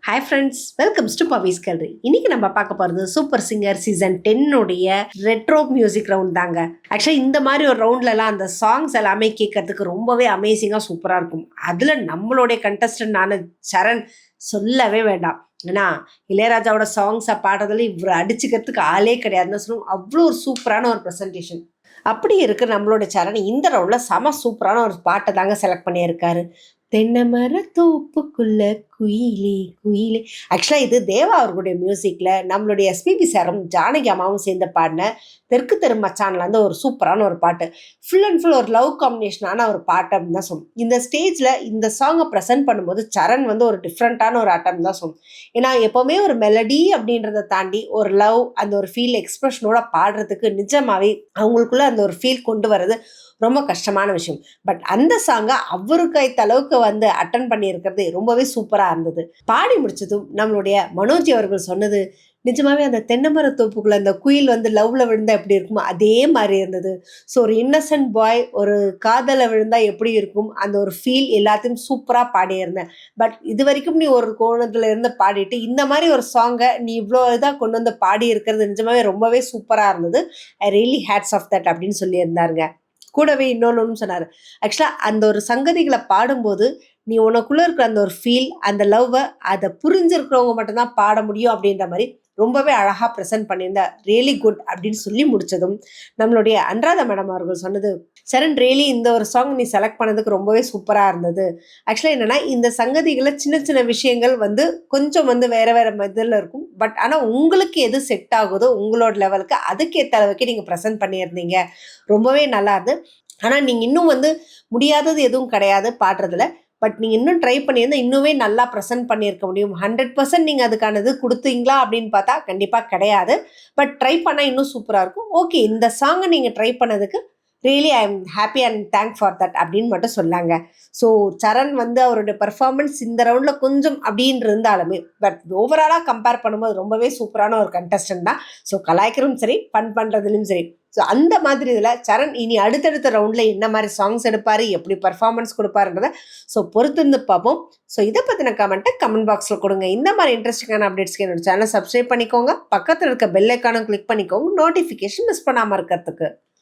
Hi friends, welcomes to Pavi's gallery. இன்னைக்கு நம்ம பார்க்க போகிறது super singer season 10 retro music round தாங்க. ஆக்சுவலி இந்த மாதிரி ஒரு ரவுண்ட்லலாம் அந்த சாங்ஸ் எல்லாமே கேட்கறதுக்கு ரொம்பவே அமேசிங்காக சூப்பராக இருக்கும். அதில் நம்மளுடைய கண்டஸ்டன்டான சரண் சொல்லவே வேண்டாம். ஏன்னா இளையராஜாவோட சாங்ஸை பாடுறதுல இவர் அடிச்சுக்கிறதுக்கு ஆளே கிடையாதுன்னு சொல்லுவோம். அவ்வளோ ஒரு சூப்பரான ஒரு ப்ரெசன்டேஷன். அப்படி இருக்கு நம்மளோட சரண் இந்த ரவுண்டில் செம சூப்பரான ஒரு பாட்டை தாங்க செலக்ட் பண்ணியிருக்காரு. தென்னை மர தோப்புக்குள்ள குயிலே குயிலே. ஆக்சுவலாக இது தேவா அவர்களுடைய மியூசிக்கில் நம்மளுடைய எஸ்பிபி சாரும் ஜானகி அம்மாவும் சேர்ந்து பாடின தெற்கு தெரு மச்சான்ல இருந்து ஒரு சூப்பரான ஒரு பாட்டு. ஃபுல் அண்ட் ஃபுல் ஒரு லவ் காம்பினேஷனான ஒரு பாட்டு அப்படின்னு தான் சொல்லும். இந்த ஸ்டேஜில் இந்த சாங்கை ப்ரெசென்ட் பண்ணும்போது சரண் வந்து ஒரு டிஃப்ரெண்ட்டான ஒரு ஆட்டம் தான் சொல்லும். ஏன்னா எப்போவுமே ஒரு மெலடி அப்படின்றத தாண்டி ஒரு லவ் அந்த ஒரு ஃபீல் எக்ஸ்பிரஷனோட பாடுறதுக்கு நிஜமாவே அவங்களுக்குள்ள அந்த ஒரு ஃபீல் கொண்டு வர்றது ரொம்ப கஷ்டமான விஷயம். பட் அந்த சாங்கை அவருக்கு ஐத்த அளவுக்கு வந்து அட்டன் பண்ணியிருக்கிறது ரொம்பவே சூப்பராக இருந்தது. பாடி முடிச்சதும் நம்மளுடைய மனோஜ் அவர்கள் சொன்னது நிஜமாவே அந்த தென்னைமர தோப்புக்குள்ள அந்த குயில் வந்து லவ்ல விழுந்தா எப்படி இருக்குமோ அதே மாதிரி இருந்தது. ஸோ ஒரு இன்னசென்ட் பாய் ஒரு காதலை விழுந்தா எப்படி இருக்கும் அந்த ஒரு ஃபீல் எல்லாத்தையும் சூப்பராக பாடியிருந்தேன். பட் இது வரைக்கும் நீ ஒரு கோணத்துல இருந்து பாடிட்டு இந்த மாதிரி ஒரு சாங்கை நீ இவ்வளோ இதாக கொண்டு வந்து பாடி இருக்கிறது நிஜமாவே ரொம்பவே சூப்பராக இருந்தது. I really hats off that அப்படின்னு சொல்லியிருந்தாருங்க. கூடவே இன்னொன்னு சொன்னார். ஆக்சுவலாக அந்த ஒரு சங்கதிகளை பாடும்போது நீ உனக்குள்ளே இருக்கிற அந்த ஒரு ஃபீல் அந்த லவ்வை அதை புரிஞ்சிருக்கிறவங்க மட்டும்தான் பாட முடியும் அப்படின்ற மாதிரி ரொம்பவே அழகாக ப்ரெசென்ட் பண்ணியிருந்தா ரியலி குட் அப்படின்னு சொல்லி முடிச்சதும் நம்மளுடைய அனுராதா மேடம் அவர்கள் சொன்னது, சரண் ரியலி இந்த ஒரு சாங் நீ செலக்ட் பண்ணதுக்கு ரொம்பவே சூப்பராக இருந்தது. ஆக்சுவலாக என்னென்னா இந்த சங்கதிகளை சின்ன சின்ன விஷயங்கள் வந்து கொஞ்சம் வந்து வேறு வேறு இதில் இருக்கும். பட் ஆனால் உங்களுக்கு எது செட் ஆகுதோ உங்களோட லெவலுக்கு அதுக்கேற்ற அளவுக்கு நீங்கள் ப்ரெசென்ட் பண்ணியிருந்தீங்க. ரொம்பவே நல்லா இருந்து. ஆனால் நீங்கள் இன்னும் வந்து முடியாதது எதுவும் கிடையாது பாடுறதுல. பட் நீங்கள் இன்னும் ட்ரை பண்ணியிருந்தால் இன்னுமே நல்லா ப்ரெசென்ட் பண்ணியிருக்க முடியும். 100% நீங்கள் அதுக்கானது கொடுத்தீங்களா அப்படின்னு பார்த்தா கண்டிப்பாக கிடையாது. பட் ட்ரை பண்ணால் இன்னும் சூப்பராக இருக்கும். ஓகே, இந்த சாங்கை நீங்கள் ட்ரை பண்ணதுக்கு really I am happy and thank for that அப்படின்னு மட்டும் சொன்னாங்க. ஸோ சரண் வந்து அவருடைய பர்ஃபார்மன்ஸ் இந்த ரவுண்டில் கொஞ்சம் அப்படின்னு இருந்தாலுமே பட் ஓவராலாக கம்பேர் பண்ணும்போது ரொம்பவே சூப்பரான ஒரு கண்டஸ்டன்ட் தான். ஸோ கலாய்க்கிறதும் சரி ஃபன் பண்ணுறதுலையும் சரி. ஸோ அந்த மாதிரி இதில் சரண் இனி அடுத்தடுத்த ரவுண்டில் என்ன மாதிரி சாங்ஸ் எடுப்பார், எப்படி பர்ஃபார்மன்ஸ் கொடுப்பாருன்றதை ஸோ பொறுத்திருந்து பார்ப்போம். ஸோ இதை பற்றின கமெண்ட்டை கமெண்ட் பாக்ஸில் கொடுங்க. இந்த மாதிரி இன்ட்ரெஸ்டிங்கான அப்டேட்ஸ்க்கு என்னோட சேனலை சப்ஸ்கிரைப் பண்ணிக்கோங்க. பக்கத்தில் இருக்க பெல் ஐக்கானும் கிளிக் பண்ணிக்கோங்க நோட்டிஃபிகேஷன் மிஸ் பண்ணாமல் இருக்கிறதுக்கு.